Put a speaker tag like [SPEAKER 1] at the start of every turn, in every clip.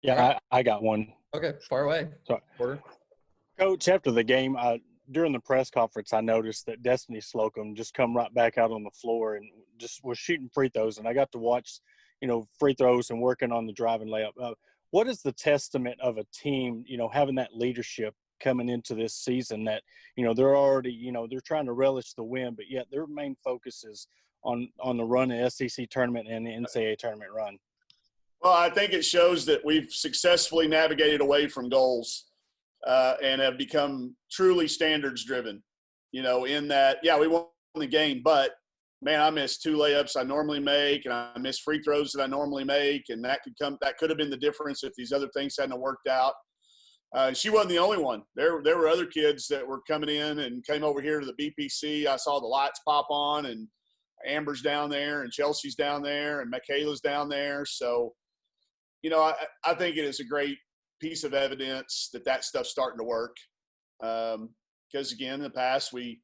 [SPEAKER 1] All right.
[SPEAKER 2] I got one.
[SPEAKER 1] Okay, far away.
[SPEAKER 2] So,
[SPEAKER 1] Porter.
[SPEAKER 2] Coach, after the game, during the press conference, I noticed that Destiny Slocum just come right back out on the floor and just was shooting free throws. And I got to watch, free throws and working on the drive and layup. What is the testament of a team, having that leadership coming into this season that, they're already, they're trying to relish the win, but yet their main focus is on the run of SEC tournament and the NCAA tournament run?
[SPEAKER 3] Well, I think it shows that we've successfully navigated away from goals and have become truly standards driven, in that, we won the game, but man, I missed 2 layups I normally make, and I missed free throws that I normally make. And that could have been the difference if these other things hadn't worked out. She wasn't the only one. There were other kids that were coming in and came over here to the BPC. I saw the lights pop on, and Amber's down there, and Chelsea's down there, and Michaela's down there. So, I think it is a great piece of evidence that stuff's starting to work. Because, again, in the past, we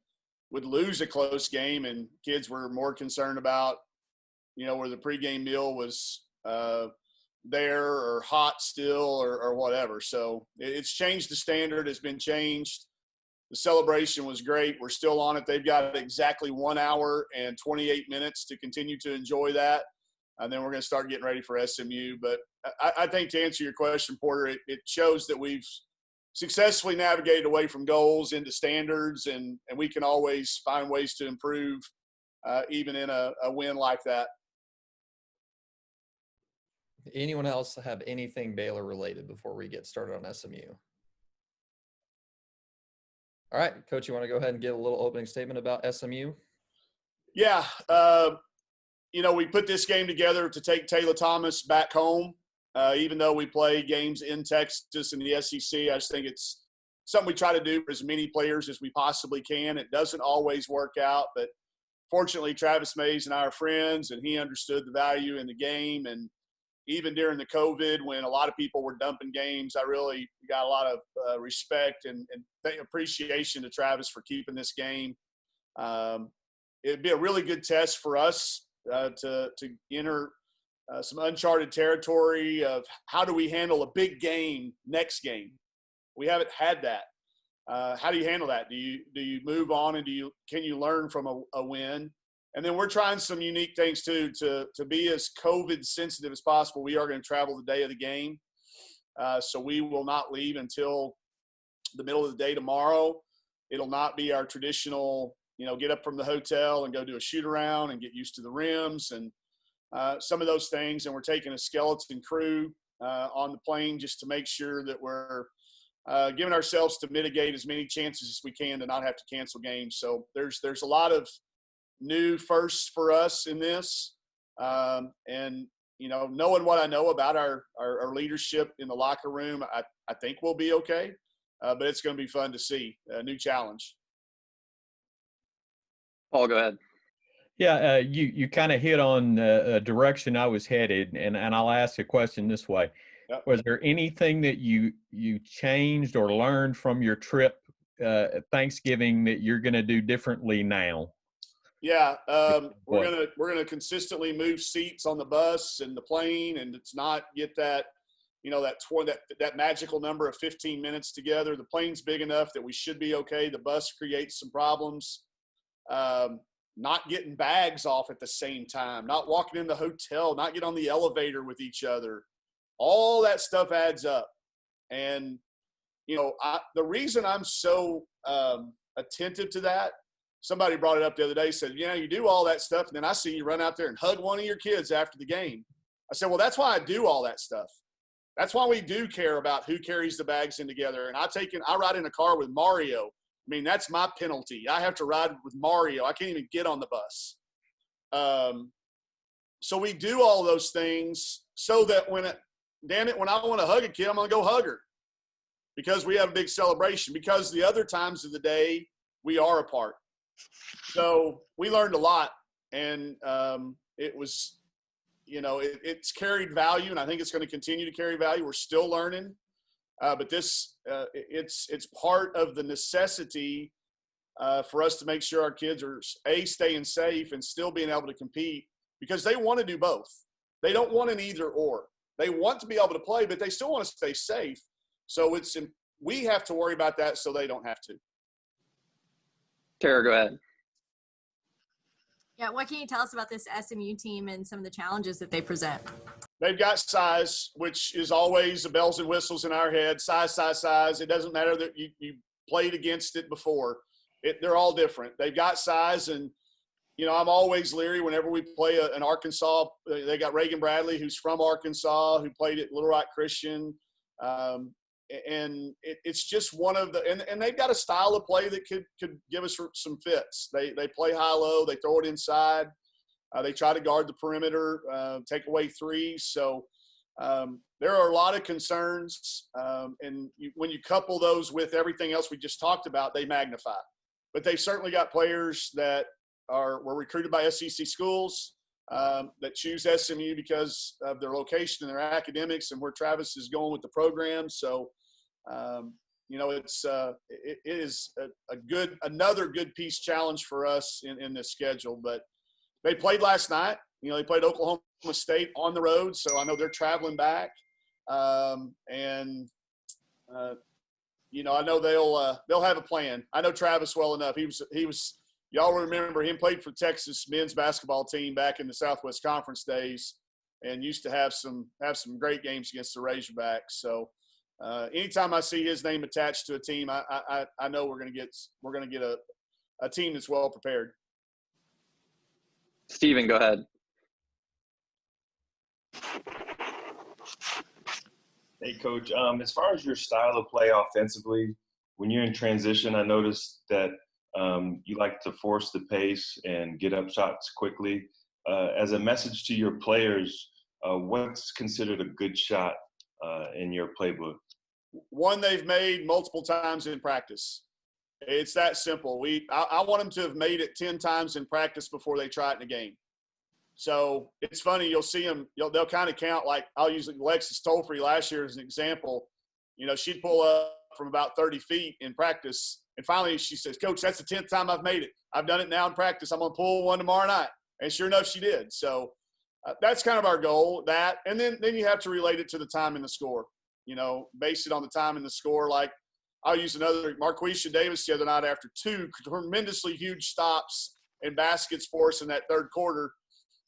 [SPEAKER 3] would lose a close game, and kids were more concerned about, where the pregame meal was there or hot still or whatever. So it's changed. The standard has been changed. The celebration was great. We're still on it. They've got exactly 1 hour and 28 minutes to continue to enjoy that. And then we're going to start getting ready for SMU. But I think to answer your question, Porter, it shows that we've successfully navigated away from goals into standards, and we can always find ways to improve even in a win like that.
[SPEAKER 1] Anyone else have anything Baylor related before we get started on SMU? All right, Coach, you want to go ahead and give a little opening statement about SMU?
[SPEAKER 3] Yeah. We put this game together to take Taylor Thomas back home. Even though we play games in Texas and the SEC, I just think it's something we try to do for as many players as we possibly can. It doesn't always work out, but fortunately, Travis Mays and I are friends, and he understood the value in the game. And even during the COVID, when a lot of people were dumping games, I really got a lot of respect and appreciation to Travis for keeping this game. It'd be a really good test for us to enter some uncharted territory of how do we handle a big game next game. We haven't had that. How do you handle that? Do you move on, and can you learn from a win? And then we're trying some unique things too to be as COVID sensitive as possible. We are going to travel the day of the game, so we will not leave until the middle of the day tomorrow. It'll not be our traditional, get up from the hotel and go do a shoot around and get used to the rims and some of those things. And we're taking a skeleton crew on the plane just to make sure that we're giving ourselves to mitigate as many chances as we can to not have to cancel games. So there's a lot of new firsts for us in this. And, knowing what I know about our leadership in the locker room, I think we'll be okay. But it's going to be fun to see a new challenge.
[SPEAKER 4] Paul, go ahead.
[SPEAKER 5] Yeah, you kind of hit on a direction I was headed, and I'll ask a question this way. Yep. Was there anything that you changed or learned from your trip Thanksgiving that you're going to do differently now?
[SPEAKER 3] Yeah, we're gonna consistently move seats on the bus and the plane, and it's not get that that magical number of 15 minutes together. The plane's big enough that we should be okay. The bus creates some problems. Not getting bags off at the same time, not walking in the hotel, not getting on the elevator with each other. All that stuff adds up. And, the reason I'm so attentive to that, somebody brought it up the other day, said, you do all that stuff, and then I see you run out there and hug one of your kids after the game. I said, well, that's why I do all that stuff. That's why we do care about who carries the bags in together. And I ride in a car with Mario. I mean, that's my penalty. I have to ride with Mario. I can't even get on the bus. So we do all those things so that when I want to hug a kid, I'm going to go hug her because we have a big celebration, because the other times of the day we are apart. So we learned a lot, and it was, it's carried value, and I think it's going to continue to carry value. We're still learning. But this, it's part of the necessity for us to make sure our kids are staying safe and still being able to compete, because they want to do both. They don't want an either or. They want to be able to play, but they still want to stay safe. So we have to worry about that so they don't have to.
[SPEAKER 4] Tara, go ahead.
[SPEAKER 6] Yeah, what can you tell us about this SMU team and some of the challenges that they present?
[SPEAKER 3] They've got size, which is always the bells and whistles in our head. Size, size, size. It doesn't matter that you played against it before. They're all different. They've got size, and I'm always leery whenever we play an Arkansas. They got Reagan Bradley, who's from Arkansas, who played at Little Rock Christian. And it's just one of the – and they've got a style of play that could give us some fits. They play high-low. They throw it inside. They try to guard the perimeter, take away threes. So there are a lot of concerns. And when you couple those with everything else we just talked about, they magnify. But they've certainly got players that were recruited by SEC schools that choose SMU because of their location and their academics and where Travis is going with the program. So, it is another good piece challenge for us in this schedule. But they played last night. They played Oklahoma State on the road, so I know they're traveling back. I know they'll have a plan. I know Travis well enough. He was. Y'all remember him played for Texas men's basketball team back in the Southwest Conference days, and used to have some great games against the Razorbacks. So anytime I see his name attached to a team, I know we're gonna get a team that's well prepared.
[SPEAKER 4] Steven, go ahead.
[SPEAKER 7] Hey, Coach. As far as your style of play offensively, when you're in transition, I noticed that you like to force the pace and get up shots quickly. As a message to your players, what's considered a good shot in your playbook?
[SPEAKER 3] One they've made multiple times in practice. It's that simple. I want them to have made it 10 times in practice before they try it in a game. So it's funny. You'll see them. They'll kind of count. Like I'll use Alexis Tolfree last year as an example. She'd pull up from about 30 feet in practice. And finally she says, Coach, that's the 10th time I've made it. I've done it now in practice. I'm going to pull one tomorrow night. And sure enough, she did. So that's kind of our goal, that. And then you have to relate it to the time in the score, base it on the time in the score. Like I'll use another, Marquisha Davis the other night after 2 tremendously huge stops and baskets for us in that third quarter,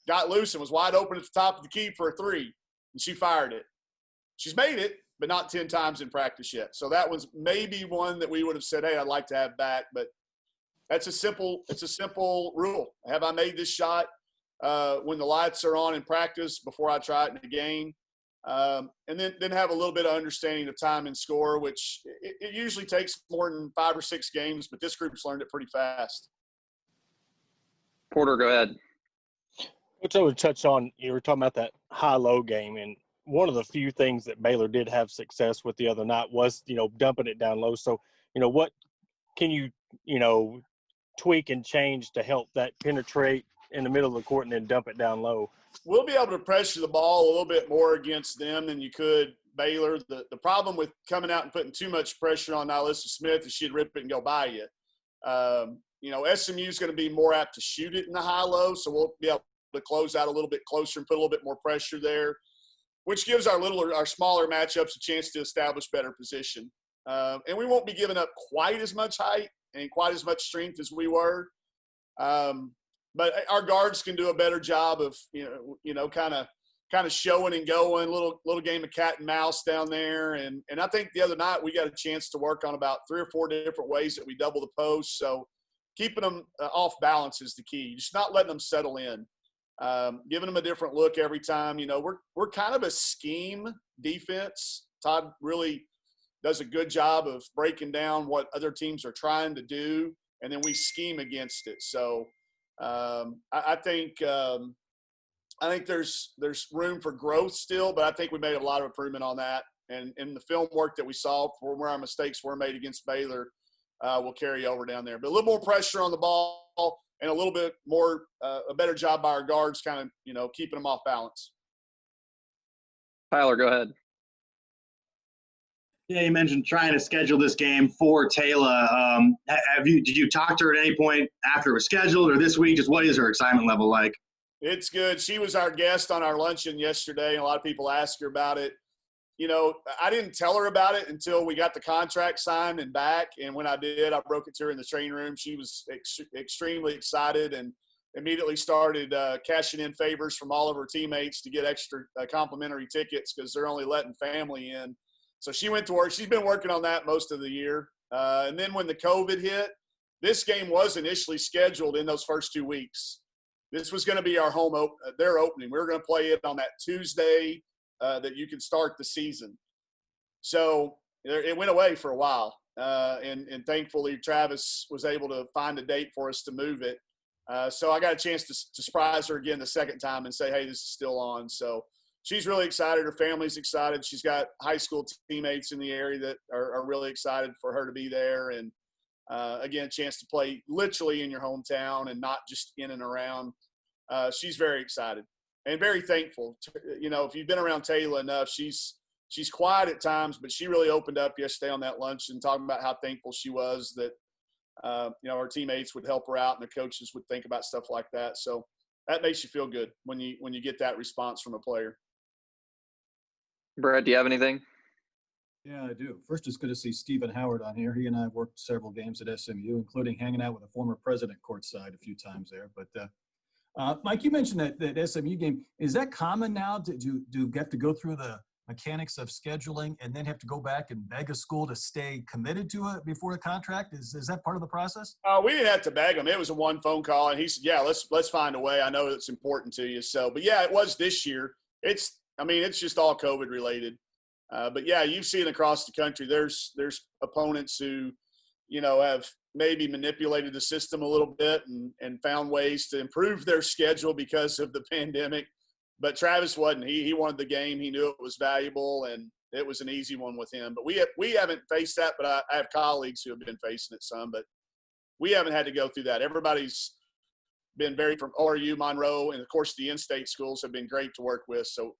[SPEAKER 3] got loose and was wide open at the top of the key for a 3, and she fired it. She's made it, but not 10 times in practice yet. So that was maybe one that we would have said, hey, I'd like to have back. But it's a simple rule. Have I made this shot when the lights are on in practice before I try it in the game? And then have a little bit of understanding of time and score, which it usually takes more than 5 or 6 games, but this group's learned it pretty fast.
[SPEAKER 4] Porter, go ahead.
[SPEAKER 2] Which I would touch on, you were talking about that high-low game, and one of the few things that Baylor did have success with the other night was, dumping it down low. So, what can you, tweak and change to help that penetrate in the middle of the court and then dump it down low?
[SPEAKER 3] We'll be able to pressure the ball a little bit more against them than you could Baylor. The problem with coming out and putting too much pressure on Alyssa Smith is she'd rip it and go by you. SMU is going to be more apt to shoot it in the high-low, so we'll be able to close out a little bit closer and put a little bit more pressure there, which gives our smaller matchups a chance to establish better position. And we won't be giving up quite as much height and quite as much strength as we were. But our guards can do a better job of, kind of showing and going, little game of cat and mouse down there. And I think the other night we got a chance to work on about 3 or 4 different ways that we double the post. So keeping them off balance is the key. Just not letting them settle in. Giving them a different look every time. We're kind of a scheme defense. Todd really does a good job of breaking down what other teams are trying to do, and then we scheme against it. So I think there's room for growth still, but I think we made a lot of improvement on that. And the film work that we saw for where our mistakes were made against Baylor will carry over down there. But a little more pressure on the ball and a little bit more a better job by our guards kind of, keeping them off balance.
[SPEAKER 4] Tyler, go ahead.
[SPEAKER 8] Yeah, you mentioned trying to schedule this game for Taylor. Did you talk to her at any point after it was scheduled or this week? Just what is her excitement level like?
[SPEAKER 3] It's good. She was our guest on our luncheon yesterday, and a lot of people asked her about it. You know, I didn't tell her about it until we got the contract signed and back. And when I did, I broke it to her in the training room. She was extremely excited and immediately started cashing in favors from all of her teammates to get extra complimentary tickets because they're only letting family in. So she went to work. She's been working on that most of the year. And then when the COVID hit, this game was initially scheduled in those first 2 weeks. This was going to be our their opening. We were going to play it on that Tuesday that you can start the season. So it went away for a while. And thankfully, Travis was able to find a date for us to move it. So I got a chance to surprise her again the second time and say, hey, this is still on. So she's really excited. Her family's excited. She's got high school teammates in the area that are really excited for her to be there. And, again, a chance to play literally in your hometown and not just in and around. She's very excited and very thankful. You know, if you've been around Taylor enough, she's quiet at times, but she really opened up yesterday on that lunch and talking about how thankful she was that, you know, our teammates would help her out and the coaches would think about stuff like that. So that makes you feel good when you get that response from a player.
[SPEAKER 4] Brett, do you have anything?
[SPEAKER 9] Yeah, I do. First, it's good to see Stephen Howard on here. He and I have worked several games at SMU, including hanging out with a former president courtside a few times there. But Mike, you mentioned that SMU game. Is that common now? Do you have to go through the mechanics of scheduling and then have to go back and beg a school to stay committed to it before the contract? Is that part of the process?
[SPEAKER 3] We didn't have to beg him. It was a one phone call, and he said, yeah, let's find a way. I know it's important to you. So, but yeah, it was this year. It's just all COVID related. But yeah, you've seen across the country, there's opponents who, you know, have maybe manipulated the system a little bit and found ways to improve their schedule because of the pandemic. But Travis wasn't. He wanted the game. He knew it was valuable, and it was an easy one with him. But we haven't faced that, but I have colleagues who have been facing it some, but we haven't had to go through that. Everybody's been from ORU, Monroe, and of course the in-state schools have been great to work with. So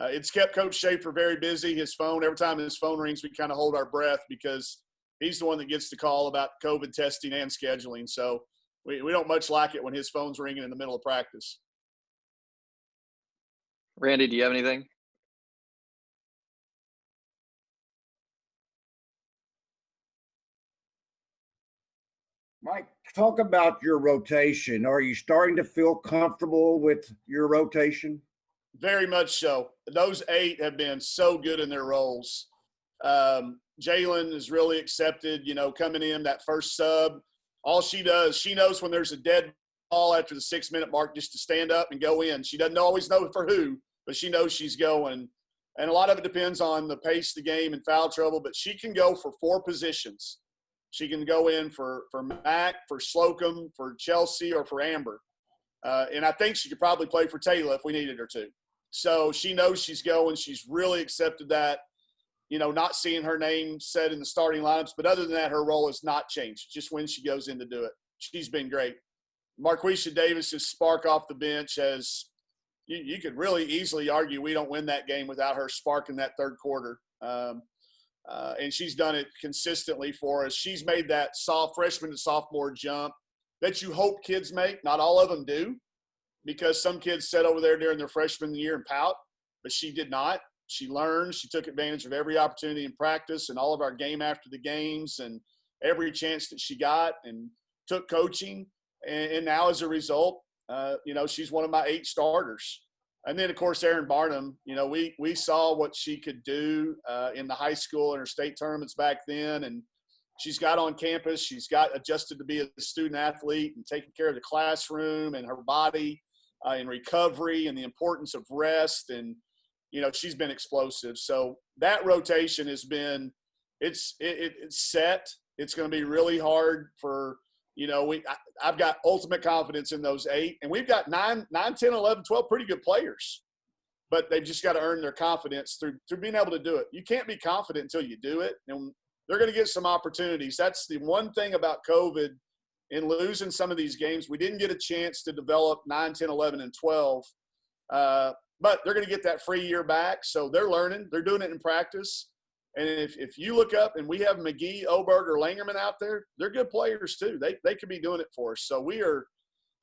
[SPEAKER 3] it's kept Coach Schaefer very busy. His phone, every time his phone rings, we kind of hold our breath because he's the one that gets the call about COVID testing and scheduling. So we don't much like it when his phone's ringing in the middle of practice.
[SPEAKER 4] Randy, do you have anything?
[SPEAKER 10] Mike, talk about your rotation. Are you starting to feel comfortable with your rotation?
[SPEAKER 3] Very much so. Those 8 have been so good in their roles. Jalen is really accepted, you know, coming in that first sub. All she does, she knows when there's a dead ball after the 6-minute mark just to stand up and go in. She doesn't always know for who, but she knows she's going. And a lot of it depends on the pace of the game and foul trouble, but she can go for 4 positions. She can go in for Mac, for Slocum, for Chelsea, or for Amber. And I think she could probably play for Taylor if we needed her to. So she knows she's going. She's really accepted that, you know, not seeing her name said in the starting lineups. But other than that, her role has not changed, just when she goes in to do it. She's been great. Marquisha Davis's spark off the bench has you could really easily argue we don't win that game without her sparking that third quarter. And she's done it consistently for us. She's made that freshman to sophomore jump that you hope kids make. Not all of them do, because some kids sit over there during their freshman year and pout, but she did not. She learned. She took advantage of every opportunity in practice and all of our game after the games and every chance that she got, and took coaching. And now as a result, you know, she's one of my 8 starters. And then, of course, Erin Barnum, you know, we saw what she could do in the high school and her state tournaments back then. And she's got on campus. She's got adjusted to be a student athlete and taking care of the classroom and her body and recovery and the importance of rest. And, you know, she's been explosive. So that rotation has been it's set. It's going to be really hard for, you know, I've got ultimate confidence in those 8. And we've got 9, 10, 11, 12 pretty good players. But they've just got to earn their confidence through being able to do it. You can't be confident until you do it. And they're going to get some opportunities. That's the one thing about COVID in losing some of these games. We didn't get a chance to develop 9, 10, 11, and 12. But they're going to get that free year back. So they're learning. They're doing it in practice. And if you look up and we have McGee, Oberg, or Langerman out there, they're good players too. They could be doing it for us. So we are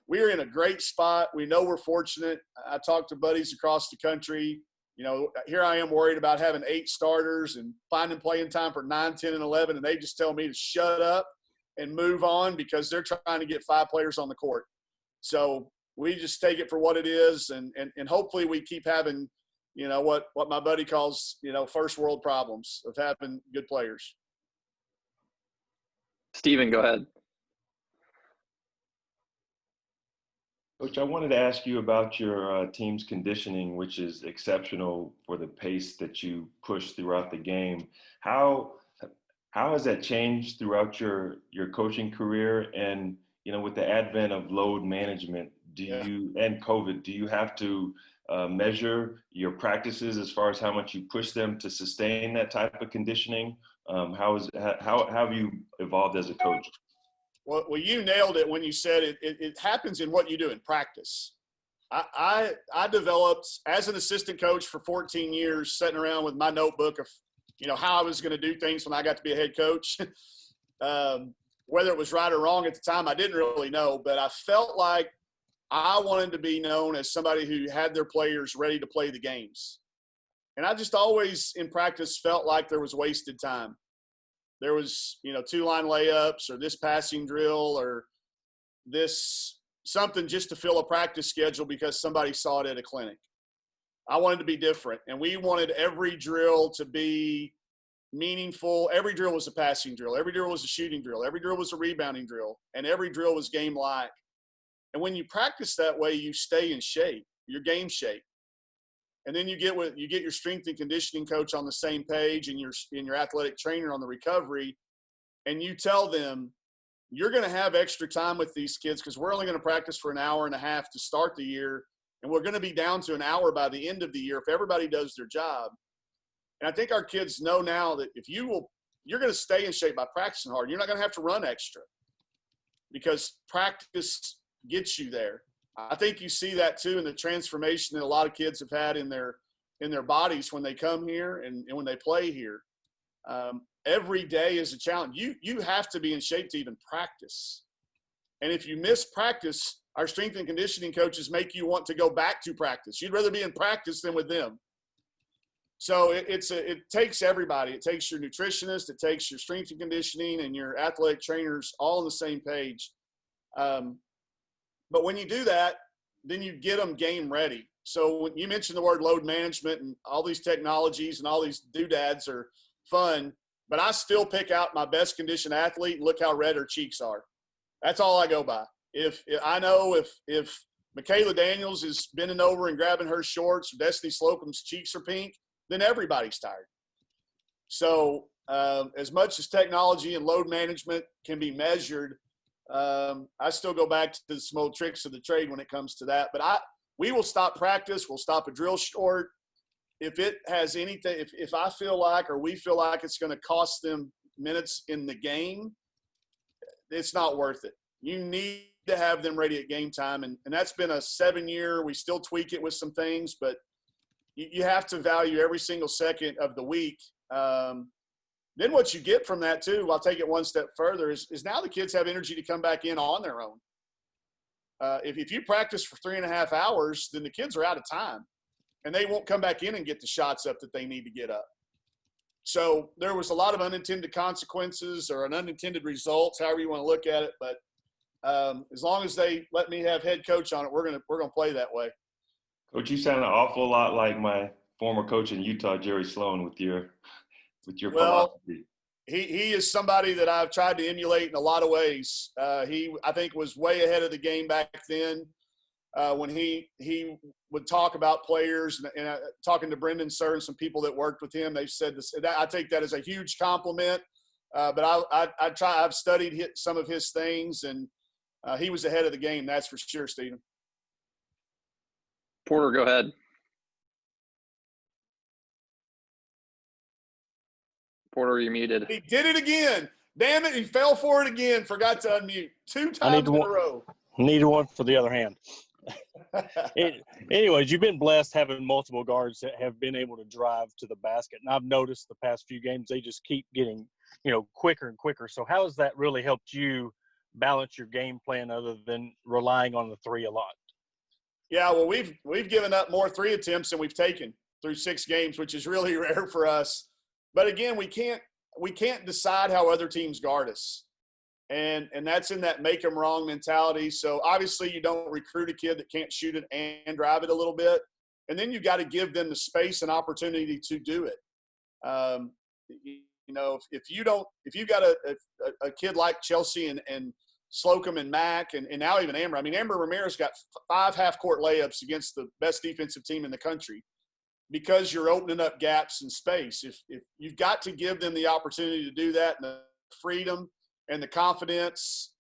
[SPEAKER 3] we're in a great spot. We know we're fortunate. I talked to buddies across the country. You know, here I am worried about having 8 starters and finding playing time for 9, 10, and 11, and they just tell me to shut up and move on because they're trying to get 5 players on the court. So we just take it for what it is, and hopefully we keep having, you know, what my buddy calls, you know, first world problems of having good players.
[SPEAKER 4] Steven, go ahead.
[SPEAKER 7] Coach, I wanted to ask you about your team's conditioning, which is exceptional for the pace that you push throughout the game. How has that changed throughout your coaching career? And, you know, with the advent of load management, and COVID, do you have to measure your practices as far as how much you push them to sustain that type of conditioning? How have you evolved as a coach?
[SPEAKER 3] Well, you nailed it when you said it happens in what you do in practice. I developed as an assistant coach for 14 years, sitting around with my notebook of, you know, how I was going to do things when I got to be a head coach. Whether it was right or wrong at the time, I didn't really know, but I felt like I wanted to be known as somebody who had their players ready to play the games. And I just always in practice felt like there was wasted time. There was, you know, 2-line layups or this passing drill or this something just to fill a practice schedule because somebody saw it at a clinic. I wanted to be different, and we wanted every drill to be meaningful. Every drill was a passing drill. Every drill was a shooting drill. Every drill was a rebounding drill, and every drill was game-like. And when you practice that way, you stay in shape, your game shape. And then you get your strength and conditioning coach on the same page and your athletic trainer on the recovery, and you tell them you're going to have extra time with these kids because we're only going to practice for an hour and a half to start the year, and we're going to be down to an hour by the end of the year if everybody does their job. And I think our kids know now that you're going to stay in shape by practicing hard. You're not going to have to run extra because practice gets you there. I think you see that too in the transformation that a lot of kids have had in their bodies when they come here and when they play here. Every day is a challenge. You have to be in shape to even practice. And if you miss practice, our strength and conditioning coaches make you want to go back to practice. You'd rather be in practice than with them. So it takes everybody. It takes your nutritionist, it takes your strength and conditioning and your athletic trainers all on the same page. But when you do that, then you get them game ready. So when you mentioned the word load management and all these technologies and all these doodads are fun, but I still pick out my best conditioned athlete and look how red her cheeks are. That's all I go by. If Michaela Daniels is bending over and grabbing her shorts, or Destiny Slocum's cheeks are pink, then everybody's tired. So as much as technology and load management can be measured, I still go back to the small tricks of the trade when it comes to that. But we will stop practice. We'll stop a drill short. If it has anything, if I feel like, or we feel like it's going to cost them minutes in the game, it's not worth it. You need to have them ready at game time. And that's been a 7-year. We still tweak it with some things, but you have to value every single second of the week. Then what you get from that too, I'll take it one step further, is now the kids have energy to come back in on their own. If you practice for 3.5 hours, then the kids are out of time and they won't come back in and get the shots up that they need to get up. So there was a lot of unintended consequences or an unintended results, however you want to look at it. But as long as they let me have head coach on it, we're gonna play that way.
[SPEAKER 7] Coach, you sound an awful lot like my former coach in Utah, Jerry Sloan, with your philosophy.
[SPEAKER 3] He is somebody that I've tried to emulate in a lot of ways. He, I think, was way ahead of the game back then when he would talk about players. And talking to Brendan Sir and some people that worked with him, they've said this. I take that as a huge compliment. But I've studied some of his things, and he was ahead of the game. That's for sure, Stephen.
[SPEAKER 4] Porter, go ahead. Porter, you're muted.
[SPEAKER 3] He did it again. Damn it, he fell for it again. Forgot to unmute 2 times in a row.
[SPEAKER 2] Need one for the other hand. Anyways, you've been blessed having multiple guards that have been able to drive to the basket. And I've noticed the past few games, they just keep getting, quicker and quicker. So how has that really helped you balance your game plan other than relying on the three a lot?
[SPEAKER 3] Yeah, well, we've given up more 3 attempts than we've taken through 6 games, which is really rare for us. But again, we can't decide how other teams guard us. And that's in that make them wrong mentality. So obviously you don't recruit a kid that can't shoot it and drive it a little bit. And then you got to give them the space and opportunity to do it. If you got a kid like Chelsea and Slocum and Mack and now even Amber. I mean, Amber Ramirez got 5 half-court layups against the best defensive team in the country because you're opening up gaps in space. If you've got to give them the opportunity to do that and the freedom and the confidence,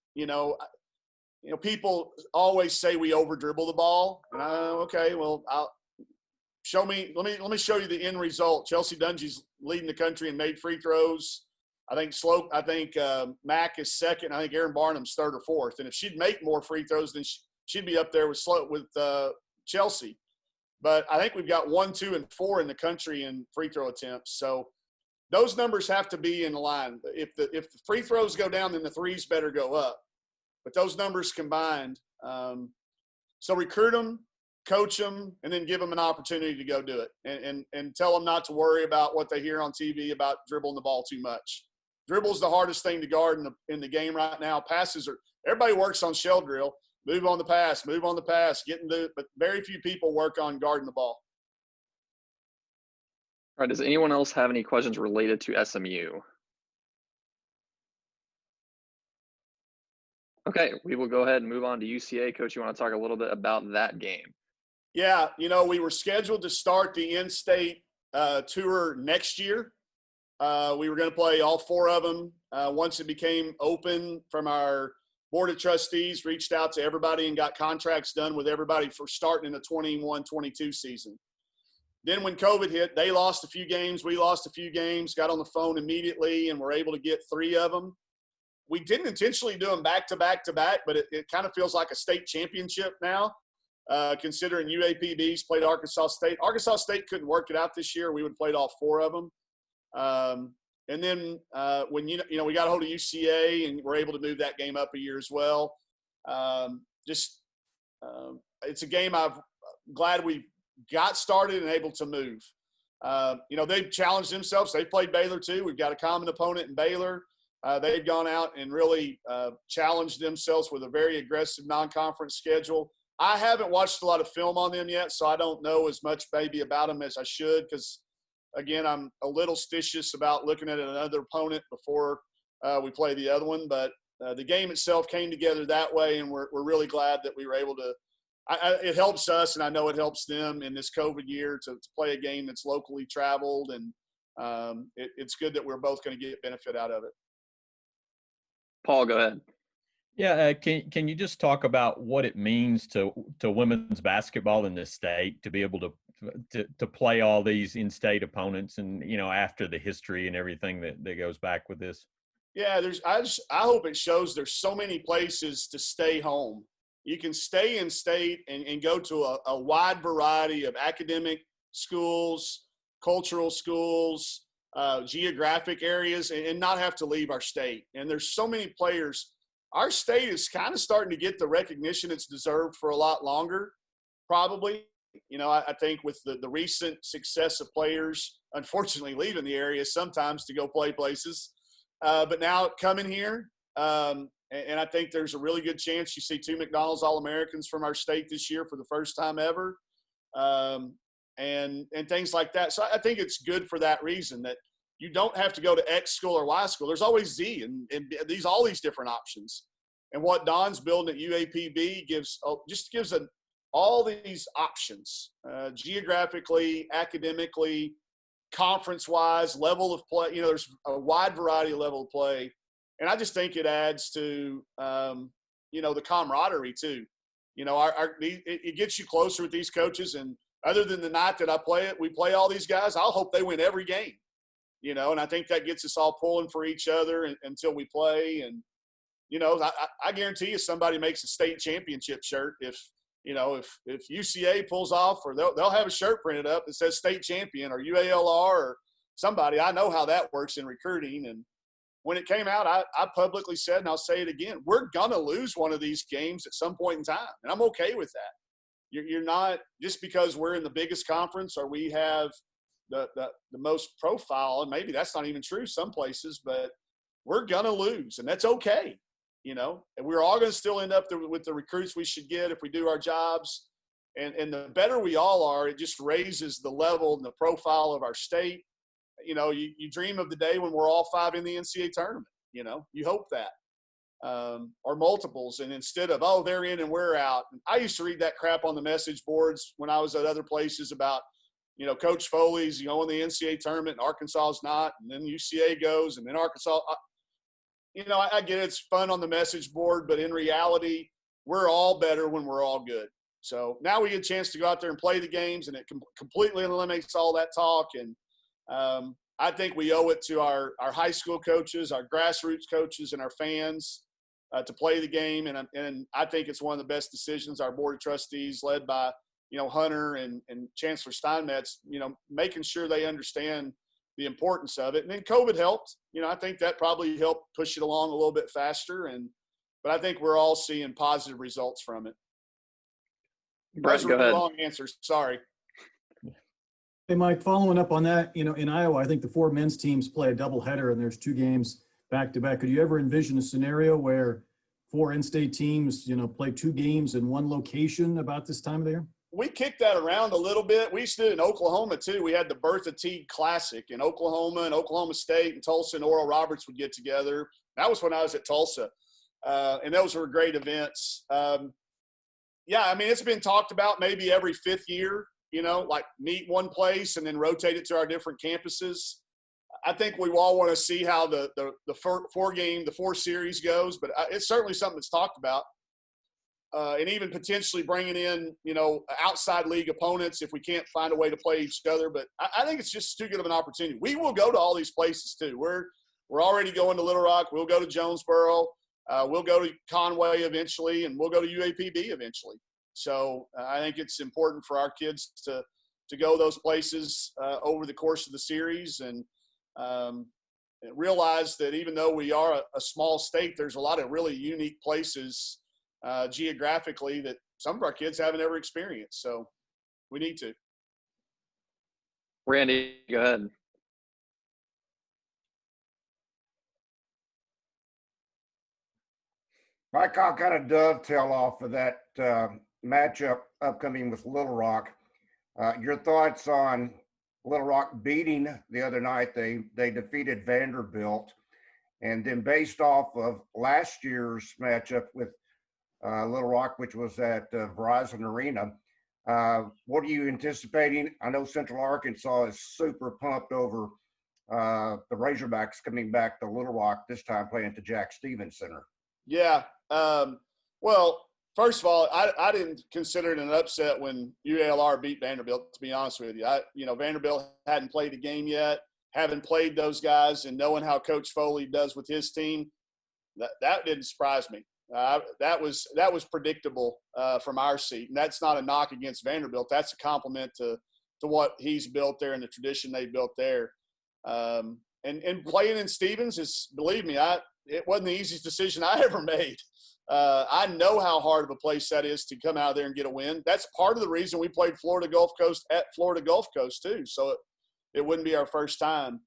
[SPEAKER 3] people always say we over dribble the ball. And okay, well, let me show you the end result. Chelsea Dungy's leading the country in made free throws. I think Mack is second. I think Aaron Barnum's third or fourth. And if she'd make more free throws, then she'd be up there with Chelsea. But I think we've got 1, 2, and 4 in the country in free throw attempts. So those numbers have to be in line. If the free throws go down, then the threes better go up. But those numbers combined. So recruit them, coach them, and then give them an opportunity to go do it. And tell them not to worry about what they hear on TV about dribbling the ball too much. Dribble is the hardest thing to guard in the game right now. Passes are – everybody works on shell drill. Move on the pass, but very few people work on guarding the ball.
[SPEAKER 4] All right, does anyone else have any questions related to SMU? Okay, we will go ahead and move on to UCA. Coach, you want to talk a little bit about that game?
[SPEAKER 3] Yeah, we were scheduled to start the in-state tour next year. We were going to play all 4 of them. Once it became open from our board of trustees, reached out to everybody and got contracts done with everybody for starting in the 21-22 season. Then when COVID hit, they lost a few games. We lost a few games, got on the phone immediately, and were able to get 3 of them. We didn't intentionally do them back to back to back, but it kind of feels like a state championship now, considering UAPB's played Arkansas State. Arkansas State couldn't work it out this year. We would have played all 4 of them. And then when we got a hold of UCA and were able to move that game up a year as well. It's a game I'm glad we got started and able to move. They've challenged themselves. They've played Baylor too. We've got a common opponent in Baylor. They've gone out and really challenged themselves with a very aggressive non-conference schedule. I haven't watched a lot of film on them yet, so I don't know as much maybe about them as I should because, again, I'm a little stitious about looking at another opponent before we play the other one. But the game itself came together that way, and we're really glad that we were able to it helps us, and I know it helps them in this COVID year to play a game that's locally traveled, and it's good that we're both going to get benefit out of it.
[SPEAKER 4] Paul, go ahead.
[SPEAKER 5] Yeah, can you just talk about what it means to women's basketball in this state to be able to play all these in-state opponents, and after the history and everything that goes back with this?
[SPEAKER 3] Yeah, I hope it shows there's so many places to stay home. You can stay in state and go to a wide variety of academic schools, cultural schools, geographic areas, and not have to leave our state. And there's so many players. Our state is kind of starting to get the recognition it's deserved for a lot longer, probably. I think with the recent success of players, unfortunately, leaving the area sometimes to go play places, but now coming here, and I think there's a really good chance you see 2 McDonald's All-Americans from our state this year for the first time ever, and things like that. So I think it's good for that reason, that you don't have to go to X school or Y school. There's always Z and all these different options. And what Don's building at UAPB gives all these options, geographically, academically, conference-wise, level of play. There's a wide variety of level of play. And I just think it adds to, the camaraderie too. It gets you closer with these coaches. And other than the night that I play it, we play all these guys. I'll hope they win every game, and I think that gets us all pulling for each other until we play. And, I guarantee you somebody makes a state championship shirt if UCA pulls off, or they'll have a shirt printed up that says state champion or UALR or somebody. I know how that works in recruiting. And when it came out, I publicly said, and I'll say it again, we're going to lose one of these games at some point in time. And I'm okay with that. You're not – just because we're in the biggest conference or we have the most profile, and maybe that's not even true some places, but we're going to lose, and that's okay, you know. And we're all going to still end up with the recruits we should get if we do our jobs. And the better we all are, it just raises the level and the profile of our state. You know, you dream of the day when we're all 5 in the NCAA tournament, you know. You hope that. Or multiples, and instead of, oh, they're in and we're out. And I used to read that crap on the message boards when I was at other places about, you know, Coach Foley's, you know, in the NCAA tournament and Arkansas is not, and then UCA goes, and then Arkansas. You know, I get it's fun on the message board, but in reality, we're all better when we're all good. So now we get a chance to go out there and play the games, and it completely eliminates all that talk. And I think we owe it to our high school coaches, our grassroots coaches, and our fans to play the game. And I think it's one of the best decisions. Our board of trustees, led by, you know, Hunter and Chancellor Steinmetz, you know, making sure they understand the importance of it. And then COVID helped. You know, I think that probably helped push it along a little bit faster. But I think we're all seeing positive results from it.
[SPEAKER 4] Brett, go ahead.
[SPEAKER 3] Long answers. Sorry.
[SPEAKER 9] Hey, Mike, following up on that, you know, in Iowa, I think the 4 men's teams play a doubleheader and there's 2 games back to back. Could you ever envision a scenario where 4 in-state teams, you know, play 2 games in one location about this time of the year?
[SPEAKER 3] We kicked that around a little bit. We used to do it in Oklahoma too. We had the Bertha Teague Classic in Oklahoma, and Oklahoma State and Tulsa and Oral Roberts would get together. That was when I was at Tulsa. And those were great events. Yeah, I mean, it's been talked about maybe every 5th year, you know, like meet one place and then rotate it to our different campuses. I think we all want to see how the 4 series goes, but it's certainly something that's talked about. And even potentially bringing in, you know, outside league opponents if we can't find a way to play each other. But I think it's just too good of an opportunity. We will go to all these places too. We're already going to Little Rock. We'll go to Jonesboro. We'll go to Conway eventually, and we'll go to UAPB eventually. So I think it's important for our kids to go those places over the course of the series and realize that even though we are a small state, there's a lot of really unique places geographically that some of our kids haven't ever experienced. So we need to.
[SPEAKER 4] Randy, go ahead.
[SPEAKER 10] Mike, I'll kind of dovetail off of that matchup upcoming with Little Rock. Your thoughts on Little Rock beating the other night? They defeated Vanderbilt. And then based off of last year's matchup with Little Rock, which was at Verizon Arena, what are you anticipating? I know Central Arkansas is super pumped over the Razorbacks coming back to Little Rock, this time playing at the Jack Stevens Center.
[SPEAKER 3] Yeah. Well, first of all, I didn't consider it an upset when UALR beat Vanderbilt, to be honest with you. Vanderbilt hadn't played a game yet, haven't played those guys, and knowing how Coach Foley does with his team, that didn't surprise me. That was predictable from our seat, and that's not a knock against Vanderbilt. That's a compliment to what he's built there and the tradition they built there. And playing in Stevens is, believe me, it wasn't the easiest decision I ever made. I know how hard of a place that is to come out there and get a win. That's part of the reason we played Florida Gulf Coast at Florida Gulf Coast too. So it wouldn't be our first time.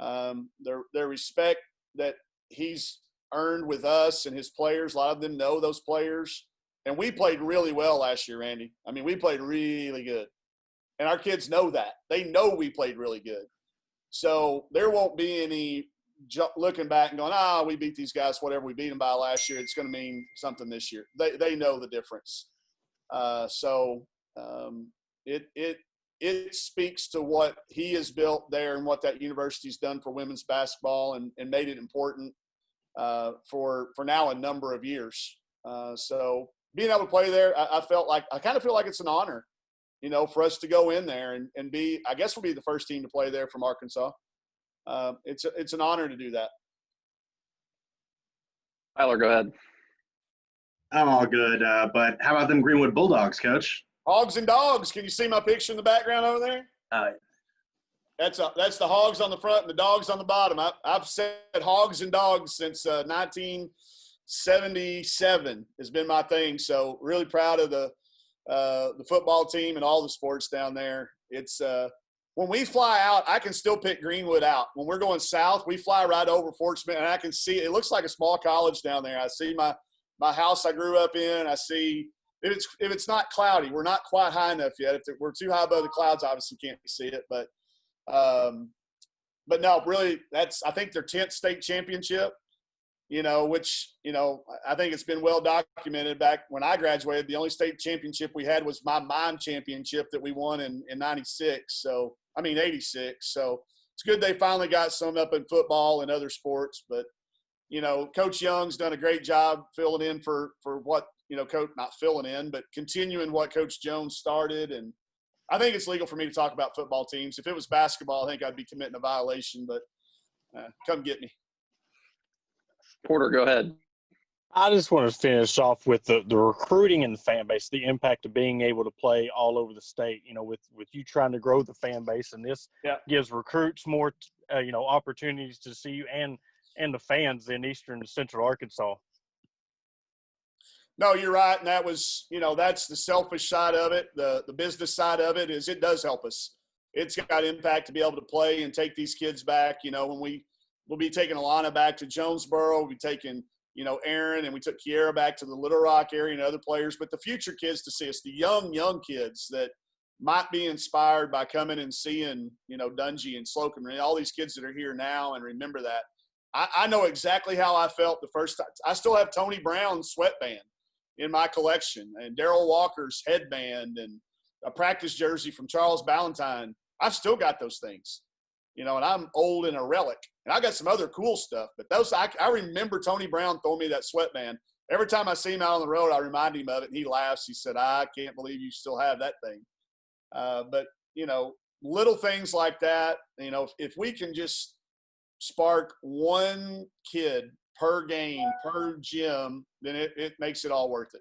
[SPEAKER 3] Their respect that he's earned with us and his players, a lot of them know those players. And we played really well last year, Randy. I mean, we played really good. And our kids know that. They know we played really good. So there won't be any looking back and going, we beat these guys, whatever we beat them by last year, it's going to mean something this year. They know the difference. It speaks to what he has built there and what that university's done for women's basketball and made it important for now a number of years. So being able to play there, I kind of feel like it's an honor, for us to go in there and be, I guess we'll be the first team to play there from Arkansas. It's an honor to do that.
[SPEAKER 4] Tyler, go ahead.
[SPEAKER 8] I'm all good, but how about them Greenwood Bulldogs, Coach?
[SPEAKER 3] Hogs and dogs. Can you see my picture in the background over there? That's the hogs on the front and the dogs on the bottom. I've said hogs and dogs since 1977 has been my thing. So really proud of the football team and all the sports down there. It's when we fly out, I can still pick Greenwood out. When we're going south, we fly right over Fort Smith, and I can see it looks like a small college down there. I see my house I grew up in. I see if it's not cloudy, we're not quite high enough yet. If we're too high above the clouds, obviously can't see it. But no, really, I think their 10th state championship. Which I think it's been well documented. Back when I graduated, the only state championship we had was my mime championship that we won in 96. So, 86. So it's good they finally got some up in football and other sports. But, Coach Young's done a great job filling in for what, Coach, not filling in, but continuing what Coach Jones started. And I think it's legal for me to talk about football teams. If it was basketball, I think I'd be committing a violation, but come get me.
[SPEAKER 4] Porter, go ahead.
[SPEAKER 2] I just want to finish off with the recruiting and the fan base, the impact of being able to play all over the state, with you trying to grow the fan base. And this gives recruits more, opportunities to see you and the fans in Eastern and Central Arkansas.
[SPEAKER 3] No, you're right. And that was, that's the selfish side of it. The business side of it is it does help us. It's got impact to be able to play and take these kids back. When we'll be taking Alana back to Jonesboro. We'll be taking, Aaron, and we took Kiera back to the Little Rock area and other players. But the future kids to see us, the young kids that might be inspired by coming and seeing, Dungy and Slocum, and all these kids that are here now and remember that. I know exactly how I felt the first time. I still have Tony Brown's sweatband in my collection and Darrell Walker's headband and a practice jersey from Charles Ballantyne. I've still got those things. And I'm old and a relic. And I got some other cool stuff. But those, I remember Tony Brown throwing me that sweatband. Every time I see him out on the road, I remind him of it. And he laughs. He said, I can't believe you still have that thing. But, little things like that, if we can just spark one kid per game, per gym, then it makes it all worth it.